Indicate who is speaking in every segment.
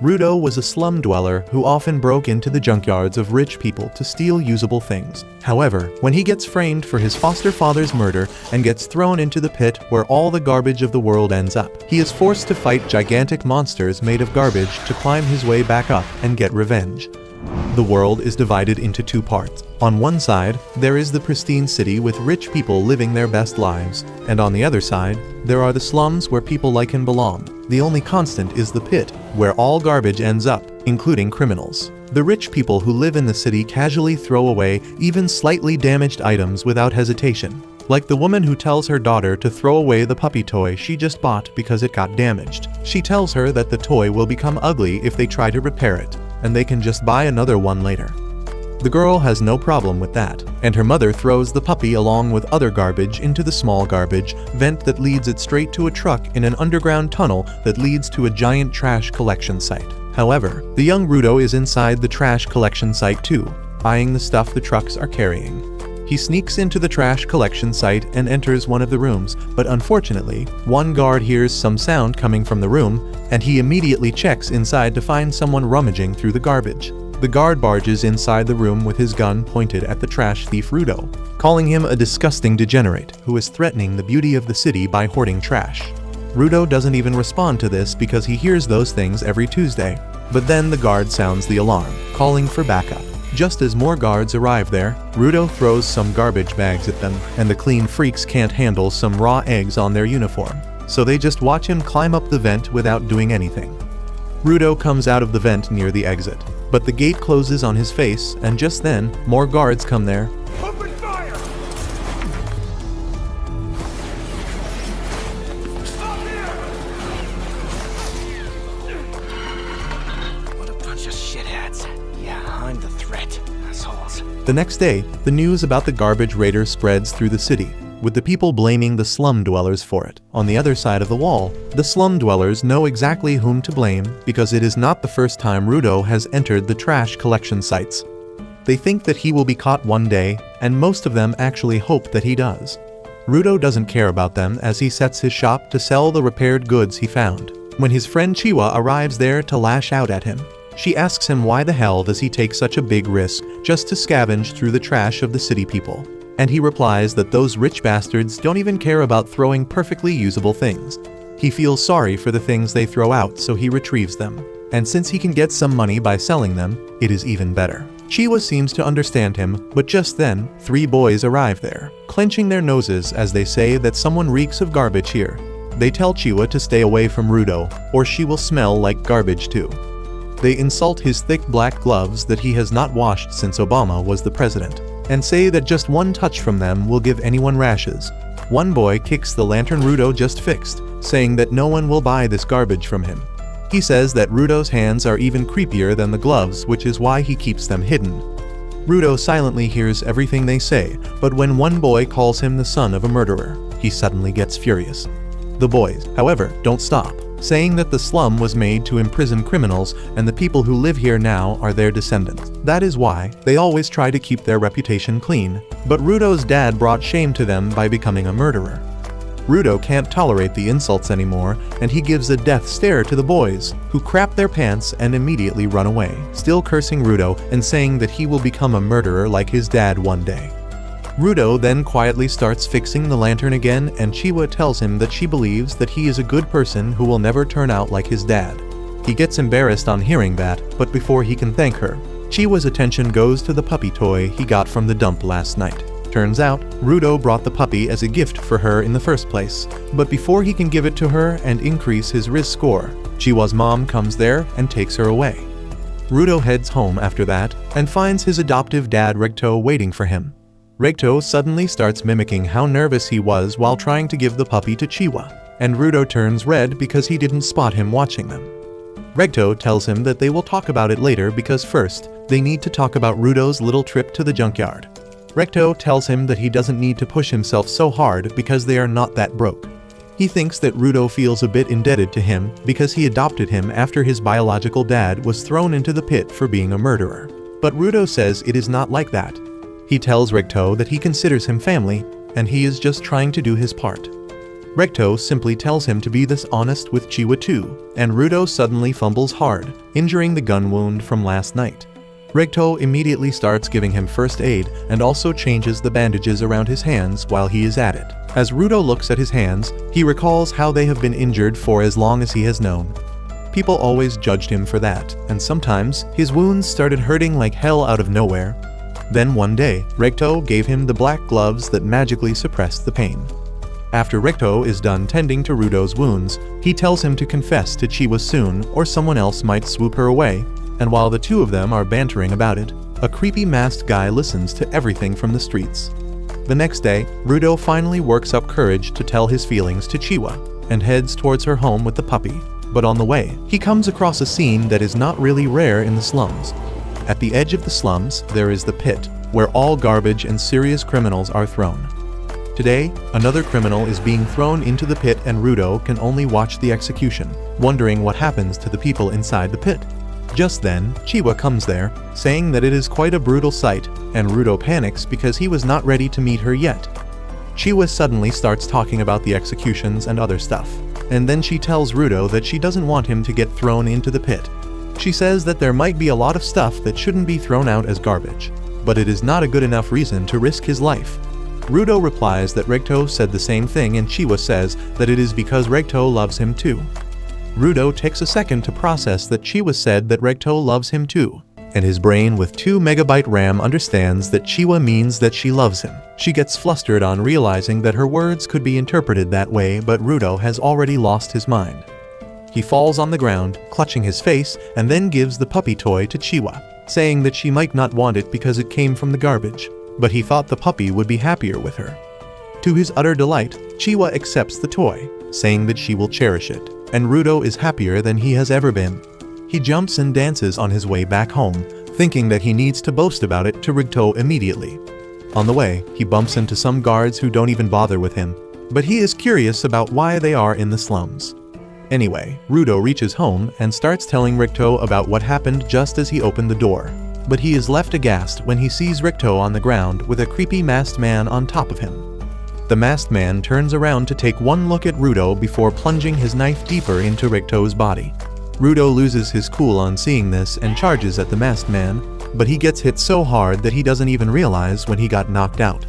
Speaker 1: Rudo was a slum dweller who often broke into the junkyards of rich people to steal usable things. However, when he gets framed for his foster father's murder and gets thrown into the pit where all the garbage of the world ends up, he is forced to fight gigantic monsters made of garbage to climb his way back up and get revenge. The world is divided into two parts. On one side, there is the pristine city with rich people living their best lives, and on the other side, there are the slums where people like him belong. The only constant is the pit, where all garbage ends up, including criminals. The rich people who live in the city casually throw away even slightly damaged items without hesitation. Like the woman who tells her daughter to throw away the puppy toy she just bought because it got damaged. She tells her that the toy will become ugly if they try to repair it, and they can just buy another one later. The girl has no problem with that, and her mother throws the puppy along with other garbage into the small garbage vent that leads it straight to a truck in an underground tunnel that leads to a giant trash collection site. However, the young Rudo is inside the trash collection site too, buying the stuff the trucks are carrying. He sneaks into the trash collection site and enters one of the rooms, but unfortunately, one guard hears some sound coming from the room, and he immediately checks inside to find someone rummaging through the garbage. The guard barges inside the room with his gun pointed at the trash thief Rudo, calling him a disgusting degenerate who is threatening the beauty of the city by hoarding trash. Rudo doesn't even respond to this because he hears those things every Tuesday. But then the guard sounds the alarm, calling for backup. Just as more guards arrive there, Rudo throws some garbage bags at them, and the clean freaks can't handle some raw eggs on their uniform, so they just watch him climb up the vent without doing anything. Rudo comes out of the vent near the exit, but the gate closes on his face, and just then, more guards come there.
Speaker 2: Open fire! Stop here! What a bunch of shitheads. Yeah, I'm the threat, assholes.
Speaker 1: The next day, the news about the garbage raider spreads through the city, with the people blaming the slum dwellers for it. On the other side of the wall, the slum dwellers know exactly whom to blame because it is not the first time Rudo has entered the trash collection sites. They think that he will be caught one day, and most of them actually hope that he does. Rudo doesn't care about them as he sets his shop to sell the repaired goods he found. When his friend Chiwa arrives there to lash out at him, she asks him why the hell does he take such a big risk just to scavenge through the trash of the city people. And he replies that those rich bastards don't even care about throwing perfectly usable things. He feels sorry for the things they throw out, so he retrieves them. And since he can get some money by selling them, it is even better. Chiwa seems to understand him, but just then, 3 boys arrive there, clenching their noses as they say that someone reeks of garbage here. They tell Chiwa to stay away from Rudo, or she will smell like garbage too. They insult his thick black gloves that he has not washed since Obama was the president, and say that just one touch from them will give anyone rashes. One boy kicks the lantern Rudo just fixed, saying that no one will buy this garbage from him. He says that Rudo's hands are even creepier than the gloves, which is why he keeps them hidden. Rudo silently hears everything they say, but when one boy calls him the son of a murderer, he suddenly gets furious. The boys, however, don't stop, saying that the slum was made to imprison criminals and the people who live here now are their descendants. That is why they always try to keep their reputation clean, but Rudo's dad brought shame to them by becoming a murderer. Rudo can't tolerate the insults anymore, and he gives a death stare to the boys, who crap their pants and immediately run away, still cursing Rudo and saying that he will become a murderer like his dad one day. Rudo then quietly starts fixing the lantern again, and Chiwa tells him that she believes that he is a good person who will never turn out like his dad. He gets embarrassed on hearing that, but before he can thank her, Chiwa's attention goes to the puppy toy he got from the dump last night. Turns out, Rudo brought the puppy as a gift for her in the first place, but before he can give it to her and increase his Riz score, Chiwa's mom comes there and takes her away. Rudo heads home after that, and finds his adoptive dad Regto waiting for him. Regto suddenly starts mimicking how nervous he was while trying to give the puppy to Chiwa, and Rudo turns red because he didn't spot him watching them. Regto tells him that they will talk about it later because first, they need to talk about Rudo's little trip to the junkyard. Regto tells him that he doesn't need to push himself so hard because they are not that broke. He thinks that Rudo feels a bit indebted to him because he adopted him after his biological dad was thrown into the pit for being a murderer. But Rudo says it is not like that. He tells Regto that he considers him family, and he is just trying to do his part. Recto simply tells him to be this honest with Chiwa too, and Rudo suddenly fumbles hard, injuring the gun wound from last night. Recto immediately starts giving him first aid and also changes the bandages around his hands while he is at it. As Rudo looks at his hands, he recalls how they have been injured for as long as he has known. People always judged him for that, and sometimes his wounds started hurting like hell out of nowhere. Then one day, Recto gave him the black gloves that magically suppressed the pain. After Recto is done tending to Rudo's wounds, he tells him to confess to Chiwa soon or someone else might swoop her away, and while the two of them are bantering about it, a creepy masked guy listens to everything from the streets. The next day, Rudo finally works up courage to tell his feelings to Chiwa, and heads towards her home with the puppy. But on the way, he comes across a scene that is not really rare in the slums. At the edge of the slums, there is the pit, where all garbage and serious criminals are thrown. Today, another criminal is being thrown into the pit and Rudo can only watch the execution, wondering what happens to the people inside the pit. Just then, Chiwa comes there, saying that it is quite a brutal sight, and Rudo panics because he was not ready to meet her yet. Chiwa suddenly starts talking about the executions and other stuff, and then she tells Rudo that she doesn't want him to get thrown into the pit. She says that there might be a lot of stuff that shouldn't be thrown out as garbage, but it is not a good enough reason to risk his life. Rudo replies that Recto said the same thing and Chiwa says that it is because Recto loves him too. Rudo takes a second to process that Chiwa said that Recto loves him too, and his brain with 2 MB RAM understands that Chiwa means that she loves him. She gets flustered on realizing that her words could be interpreted that way, but Rudo has already lost his mind. He falls on the ground, clutching his face, and then gives the puppy toy to Chiwa, saying that she might not want it because it came from the garbage, but he thought the puppy would be happier with her. To his utter delight, Chiwa accepts the toy, saying that she will cherish it, and Rudo is happier than he has ever been. He jumps and dances on his way back home, thinking that he needs to boast about it to Rudo immediately. On the way, he bumps into some guards who don't even bother with him, but he is curious about why they are in the slums. Anyway, Rudo reaches home and starts telling Recto about what happened just as he opened the door. But he is left aghast when he sees Recto on the ground with a creepy masked man on top of him. The masked man turns around to take one look at Rudo before plunging his knife deeper into Recto's body. Rudo loses his cool on seeing this and charges at the masked man, but he gets hit so hard that he doesn't even realize when he got knocked out.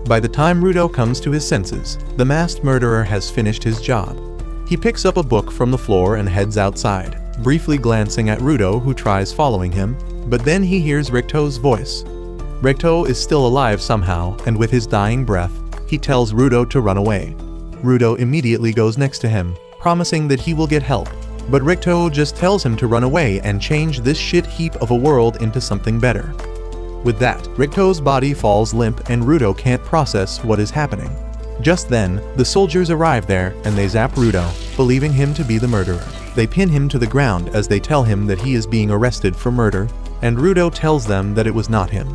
Speaker 1: By the time Rudo comes to his senses, the masked murderer has finished his job. He picks up a book from the floor and heads outside, briefly glancing at Rudo who tries following him, but then he hears Recto's voice. Recto is still alive somehow, and with his dying breath, he tells Rudo to run away. Rudo immediately goes next to him, promising that he will get help, but Recto just tells him to run away and change this shit heap of a world into something better. With that, Recto's body falls limp and Rudo can't process what is happening. Just then, the soldiers arrive there and they zap Rudo, believing him to be the murderer. They pin him to the ground as they tell him that he is being arrested for murder, and Rudo tells them that it was not him.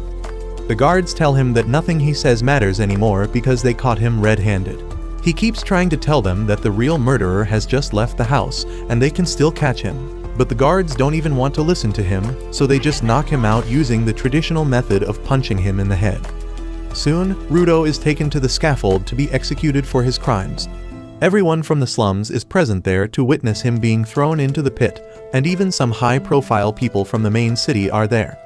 Speaker 1: The guards tell him that nothing he says matters anymore because they caught him red-handed. He keeps trying to tell them that the real murderer has just left the house and they can still catch him, but the guards don't even want to listen to him, so they just knock him out using the traditional method of punching him in the head. Soon, Rudo is taken to the scaffold to be executed for his crimes. Everyone from the slums is present there to witness him being thrown into the pit, and even some high-profile people from the main city are there.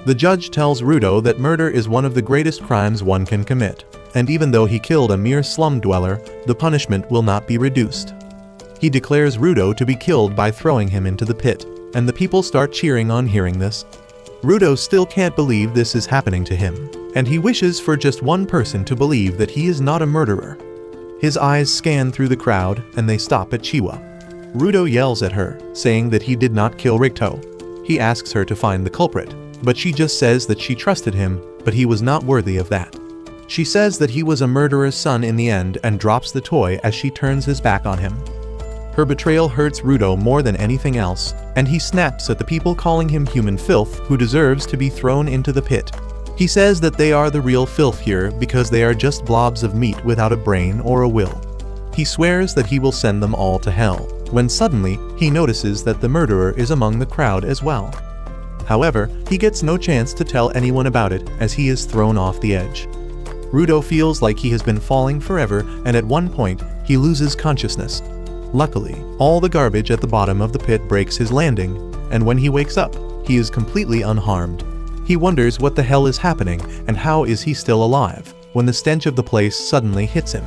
Speaker 1: The judge tells Rudo that murder is one of the greatest crimes one can commit, and even though he killed a mere slum dweller, the punishment will not be reduced. He declares Rudo to be killed by throwing him into the pit, and the people start cheering on hearing this. Rudo still can't believe this is happening to him, and he wishes for just one person to believe that he is not a murderer. His eyes scan through the crowd, and they stop at Chiwa. Rudo yells at her, saying that he did not kill Recto. He asks her to find the culprit, but she just says that she trusted him, but he was not worthy of that. She says that he was a murderer's son in the end and drops the toy as she turns his back on him. Her betrayal hurts Rudo more than anything else, and he snaps at the people calling him human filth who deserves to be thrown into the pit. He says that they are the real filth here because they are just blobs of meat without a brain or a will. He swears that he will send them all to hell, when suddenly he notices that the murderer is among the crowd as well. However, he gets no chance to tell anyone about it as he is thrown off the edge. Rudo feels like he has been falling forever, and at one point, he loses consciousness. Luckily, all the garbage at the bottom of the pit breaks his landing, and when he wakes up, he is completely unharmed. He wonders what the hell is happening and how is he still alive, when the stench of the place suddenly hits him.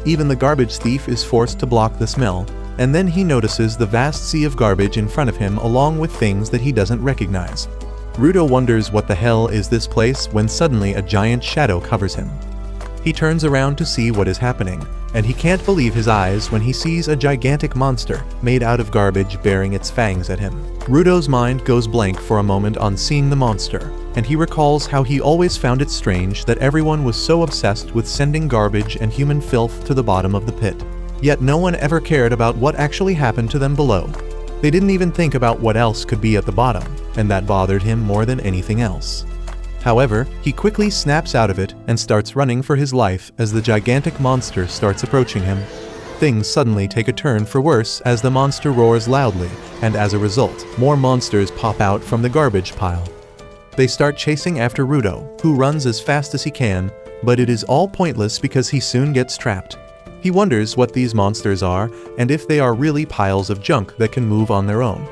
Speaker 1: Even the garbage thief is forced to block the smell, and then he notices the vast sea of garbage in front of him along with things that he doesn't recognize. Rudo wonders what the hell is this place when suddenly a giant shadow covers him. He turns around to see what is happening, and he can't believe his eyes when he sees a gigantic monster made out of garbage bearing its fangs at him. Rudo's mind goes blank for a moment on seeing the monster, and he recalls how he always found it strange that everyone was so obsessed with sending garbage and human filth to the bottom of the pit. Yet no one ever cared about what actually happened to them below. They didn't even think about what else could be at the bottom, and that bothered him more than anything else. However, he quickly snaps out of it and starts running for his life as the gigantic monster starts approaching him. Things suddenly take a turn for worse as the monster roars loudly, and as a result, more monsters pop out from the garbage pile. They start chasing after Rudo, who runs as fast as he can, but it is all pointless because he soon gets trapped. He wonders what these monsters are and if they are really piles of junk that can move on their own.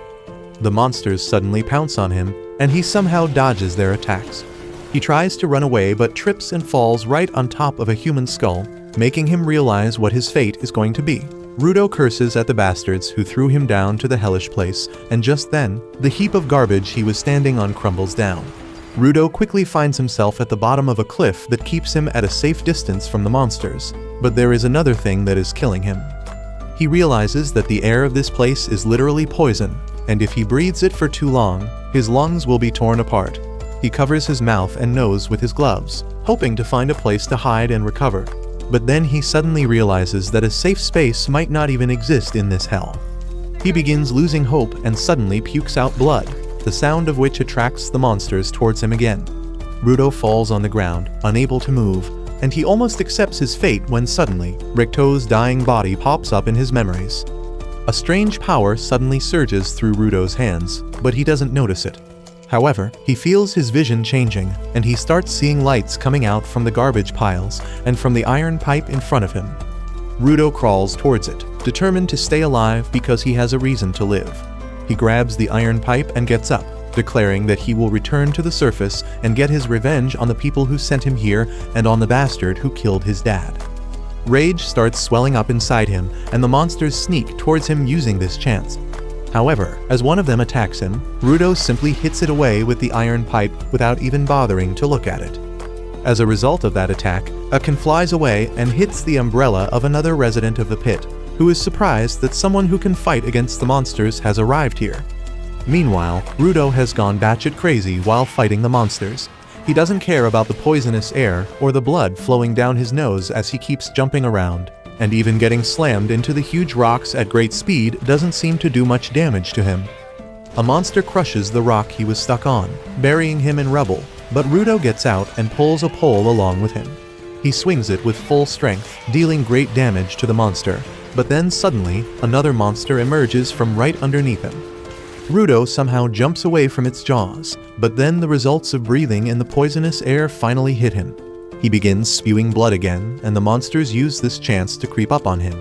Speaker 1: The monsters suddenly pounce on him, and he somehow dodges their attacks. He tries to run away but trips and falls right on top of a human skull, making him realize what his fate is going to be. Rudo curses at the bastards who threw him down to the hellish place, and just then, the heap of garbage he was standing on crumbles down. Rudo quickly finds himself at the bottom of a cliff that keeps him at a safe distance from the monsters, but there is another thing that is killing him. He realizes that the air of this place is literally poison, and if he breathes it for too long, his lungs will be torn apart. He covers his mouth and nose with his gloves, hoping to find a place to hide and recover. But then he suddenly realizes that a safe space might not even exist in this hell. He begins losing hope and suddenly pukes out blood, the sound of which attracts the monsters towards him again. Rudo falls on the ground, unable to move, and he almost accepts his fate when suddenly, Ricto's dying body pops up in his memories. A strange power suddenly surges through Rudo's hands, but he doesn't notice it. However, he feels his vision changing, and he starts seeing lights coming out from the garbage piles and from the iron pipe in front of him. Rudo crawls towards it, determined to stay alive because he has a reason to live. He grabs the iron pipe and gets up, declaring that he will return to the surface and get his revenge on the people who sent him here and on the bastard who killed his dad. Rage starts swelling up inside him, and the monsters sneak towards him using this chance. However, as one of them attacks him, Rudo simply hits it away with the iron pipe without even bothering to look at it. As a result of that attack, Akin flies away and hits the umbrella of another resident of the pit, who is surprised that someone who can fight against the monsters has arrived here. Meanwhile, Rudo has gone batshit crazy while fighting the monsters. He doesn't care about the poisonous air or the blood flowing down his nose as he keeps jumping around. And even getting slammed into the huge rocks at great speed doesn't seem to do much damage to him. A monster crushes the rock he was stuck on, burying him in rubble, but Rudo gets out and pulls a pole along with him. He swings it with full strength, dealing great damage to the monster, but then suddenly, another monster emerges from right underneath him. Rudo somehow jumps away from its jaws, but then the results of breathing in the poisonous air finally hit him. He begins spewing blood again, and the monsters use this chance to creep up on him.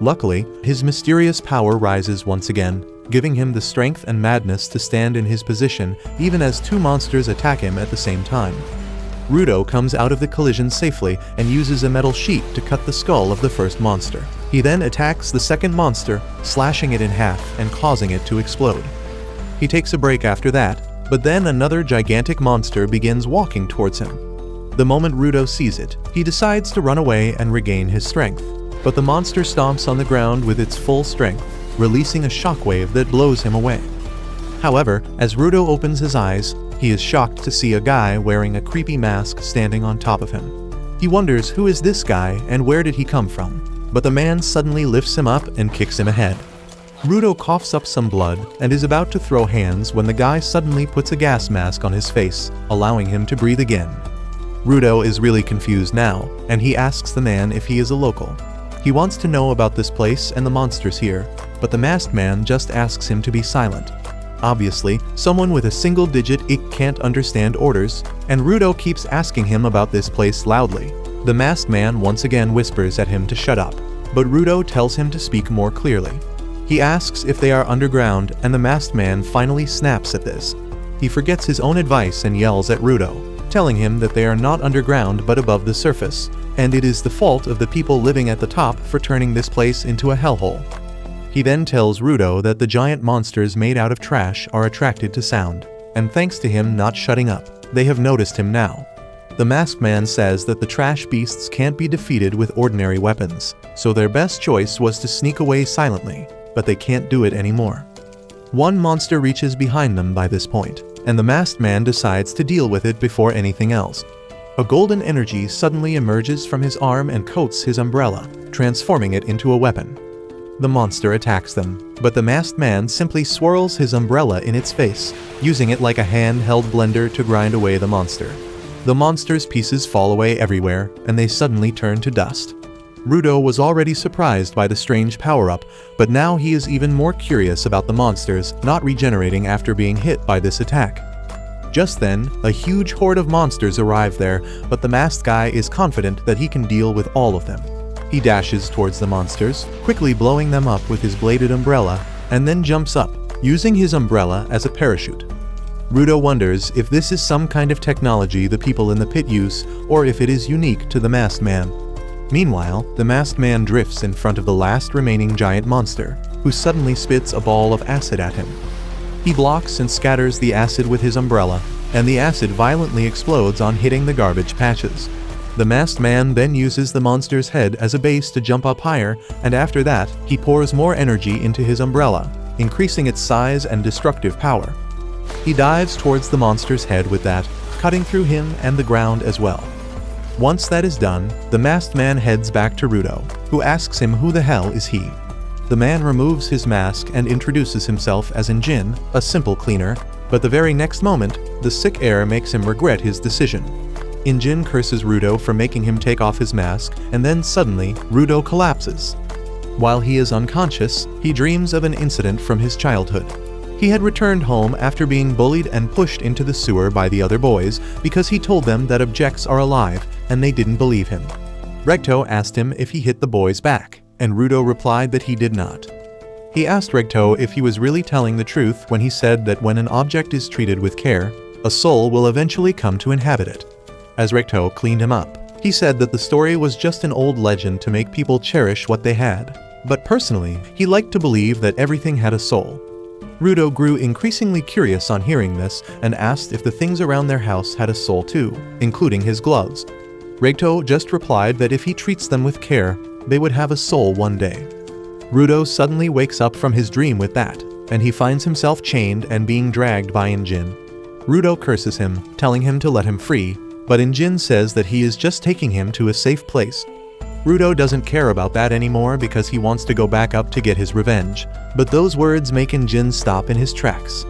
Speaker 1: Luckily, his mysterious power rises once again, giving him the strength and madness to stand in his position even as two monsters attack him at the same time. Rudo comes out of the collision safely and uses a metal sheet to cut the skull of the first monster. He then attacks the second monster, slashing it in half and causing it to explode. He takes a break after that, but then another gigantic monster begins walking towards him. The moment Rudo sees it, he decides to run away and regain his strength, but the monster stomps on the ground with its full strength, releasing a shockwave that blows him away. However, as Rudo opens his eyes, he is shocked to see a guy wearing a creepy mask standing on top of him. He wonders who is this guy and where did he come from, but the man suddenly lifts him up and kicks him ahead. Rudo coughs up some blood and is about to throw hands when the guy suddenly puts a gas mask on his face, allowing him to breathe again. Rudo is really confused now, and he asks the man if he is a local. He wants to know about this place and the monsters here, but the masked man just asks him to be silent. Obviously, someone with a single-digit ick can't understand orders, and Rudo keeps asking him about this place loudly. The masked man once again whispers at him to shut up. but Rudo tells him to speak more clearly. He asks if they are underground, and the masked man finally snaps at this. He forgets his own advice and yells at Rudo, telling him that they are not underground but above the surface, and it is the fault of the people living at the top for turning this place into a hellhole. He then tells Rudo that the giant monsters made out of trash are attracted to sound, and thanks to him not shutting up, they have noticed him now. The masked man says that the trash beasts can't be defeated with ordinary weapons, so their best choice was to sneak away silently, but they can't do it anymore. One monster reaches behind them by this point, and the masked man decides to deal with it before anything else. A golden energy suddenly emerges from his arm and coats his umbrella, transforming it into a weapon. The monster attacks them, but the masked man simply swirls his umbrella in its face, using it like a handheld blender to grind away the monster. The monster's pieces fall away everywhere, and they suddenly turn to dust. Rudo was already surprised by the strange power-up, but now he is even more curious about the monsters not regenerating after being hit by this attack. Just then, a huge horde of monsters arrive there, but the masked guy is confident that he can deal with all of them. He dashes towards the monsters, quickly blowing them up with his bladed umbrella, and then jumps up, using his umbrella as a parachute. Rudo wonders if this is some kind of technology the people in the pit use, or if it is unique to the masked man. Meanwhile, the masked man drifts in front of the last remaining giant monster, who suddenly spits a ball of acid at him. He blocks and scatters the acid with his umbrella, and the acid violently explodes on hitting the garbage patches. The masked man then uses the monster's head as a base to jump up higher, and after that, he pours more energy into his umbrella, increasing its size and destructive power. He dives towards the monster's head with that, cutting through him and the ground as well. Once that is done, the masked man heads back to Rudo, who asks him who the hell is he. The man removes his mask and introduces himself as Jin, a simple cleaner, but the very next moment, the sick air makes him regret his decision. Jin curses Rudo for making him take off his mask, and then suddenly, Rudo collapses. While he is unconscious, he dreams of an incident from his childhood. He had returned home after being bullied and pushed into the sewer by the other boys because he told them that objects are alive, and they didn't believe him. Regto asked him if he hit the boys back, and Rudo replied that he did not. He asked Regto if he was really telling the truth when he said that when an object is treated with care, a soul will eventually come to inhabit it. As Regto cleaned him up, he said that the story was just an old legend to make people cherish what they had, but personally, he liked to believe that everything had a soul. Rudo grew increasingly curious on hearing this and asked if the things around their house had a soul too, including his gloves. Regto just replied that if he treats them with care, they would have a soul one day. Rudo suddenly wakes up from his dream with that, and he finds himself chained and being dragged by Jin. Rudo curses him, telling him to let him free, but Jin says that he is just taking him to a safe place. Rudo doesn't care about that anymore because he wants to go back up to get his revenge, but those words make Jin stop in his tracks.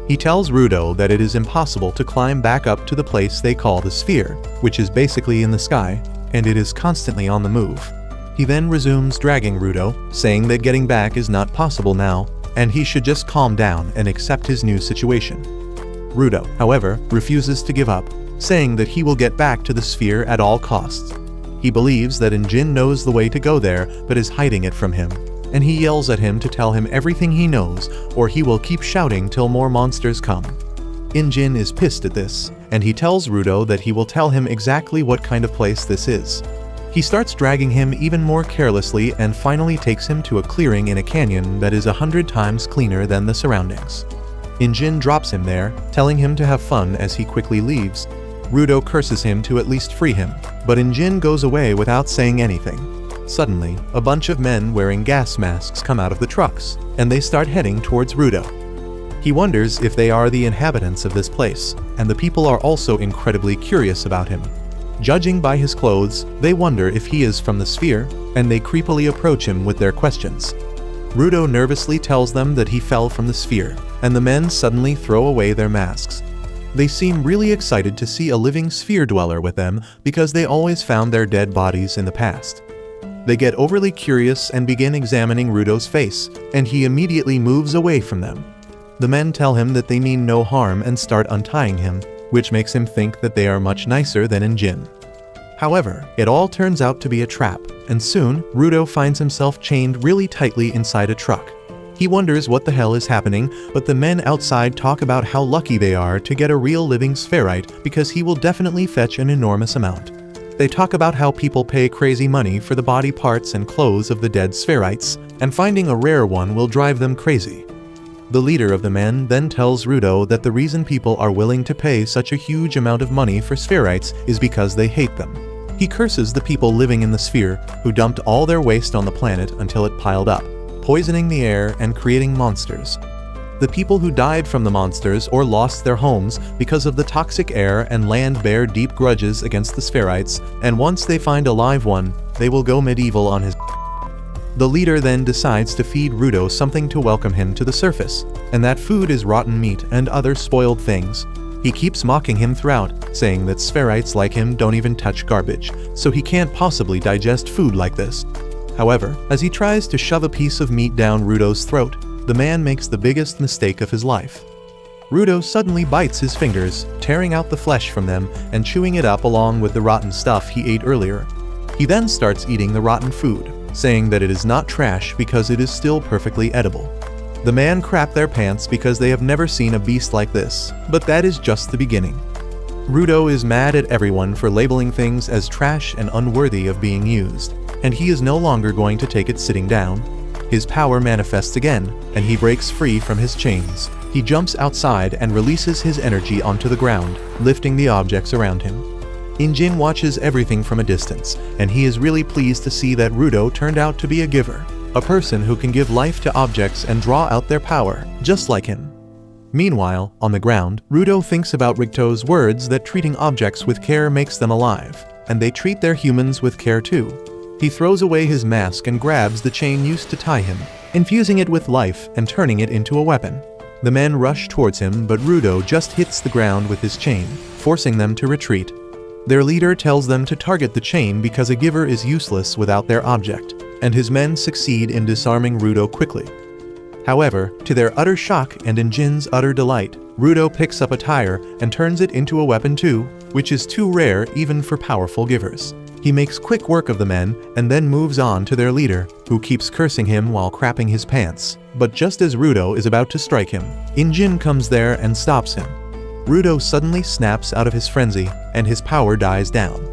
Speaker 1: He tells Rudo that it is impossible to climb back up to the place they call the sphere, which is basically in the sky, and it is constantly on the move. He then resumes dragging Rudo, saying that getting back is not possible now, and he should just calm down and accept his new situation. Rudo, however, refuses to give up, saying that he will get back to the sphere at all costs. He believes that Jin knows the way to go there, but is hiding it from him, and he yells at him to tell him everything he knows, or he will keep shouting till more monsters come. Jin is pissed at this, and he tells Rudo that he will tell him exactly what kind of place this is. He starts dragging him even more carelessly and finally takes him to a clearing in a canyon that is 100 times cleaner than the surroundings. Jin drops him there, telling him to have fun as he quickly leaves. Rudo curses him to at least free him, but Jin goes away without saying anything. Suddenly, a bunch of men wearing gas masks come out of the trucks, and they start heading towards Rudo. He wonders if they are the inhabitants of this place, and the people are also incredibly curious about him. Judging by his clothes, they wonder if he is from the sphere, and they creepily approach him with their questions. Rudo nervously tells them that he fell from the sphere, and the men suddenly throw away their masks. They seem really excited to see a living sphere dweller with them because they always found their dead bodies in the past. They get overly curious and begin examining Rudo's face, and he immediately moves away from them. The men tell him that they mean no harm and start untying him, which makes him think that they are much nicer than Jin. However, it all turns out to be a trap, and soon, Rudo finds himself chained really tightly inside a truck. He wonders what the hell is happening, but the men outside talk about how lucky they are to get a real living spherite because he will definitely fetch an enormous amount. They talk about how people pay crazy money for the body parts and clothes of the dead spherites, and finding a rare one will drive them crazy. The leader of the men then tells Rudo that the reason people are willing to pay such a huge amount of money for spherites is because they hate them. He curses the people living in the sphere who dumped all their waste on the planet until it piled up, poisoning the air and creating monsters. The people who died from the monsters or lost their homes because of the toxic air and land bear deep grudges against the spherites, and once they find a live one, they will go medieval on his. The leader then decides to feed Rudo something to welcome him to the surface, and that food is rotten meat and other spoiled things. He keeps mocking him throughout, saying that spherites like him don't even touch garbage, so he can't possibly digest food like this. However, as he tries to shove a piece of meat down Rudo's throat, the man makes the biggest mistake of his life. Rudo suddenly bites his fingers, tearing out the flesh from them and chewing it up along with the rotten stuff he ate earlier. He then starts eating the rotten food, saying that it is not trash because it is still perfectly edible. The man crap their pants because they have never seen a beast like this, but that is just the beginning. Rudo is mad at everyone for labeling things as trash and unworthy of being used, and he is no longer going to take it sitting down. His power manifests again, and he breaks free from his chains. He jumps outside and releases his energy onto the ground, lifting the objects around him. Jin watches everything from a distance, and he is really pleased to see that Rudo turned out to be a giver, a person who can give life to objects and draw out their power, just like him. Meanwhile, on the ground, Rudo thinks about Rigto's words that treating objects with care makes them alive, and they treat their humans with care too. He throws away his mask and grabs the chain used to tie him, infusing it with life and turning it into a weapon. The men rush towards him, but Rudo just hits the ground with his chain, forcing them to retreat. Their leader tells them to target the chain because a giver is useless without their object, and his men succeed in disarming Rudo quickly. However, to their utter shock and in Jin's utter delight, Rudo picks up a tire and turns it into a weapon too, which is too rare even for powerful givers. He makes quick work of the men and then moves on to their leader, who keeps cursing him while crapping his pants. But just as Rudo is about to strike him, Jin comes there and stops him. Rudo suddenly snaps out of his frenzy, and his power dies down.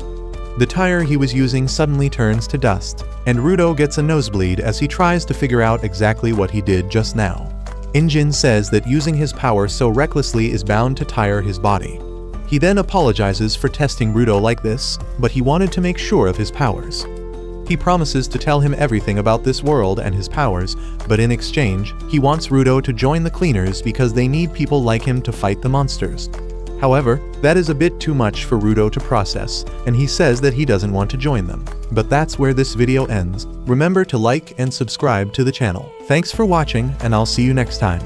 Speaker 1: The tire he was using suddenly turns to dust, and Rudo gets a nosebleed as he tries to figure out exactly what he did just now. Jin says that using his power so recklessly is bound to tire his body. He then apologizes for testing Rudo like this, but he wanted to make sure of his powers. He promises to tell him everything about this world and his powers, but in exchange, he wants Rudo to join the cleaners because they need people like him to fight the monsters. However, that is a bit too much for Rudo to process, and he says that he doesn't want to join them. But that's where this video ends. Remember to like and subscribe to the channel. Thanks for watching, and I'll see you next time.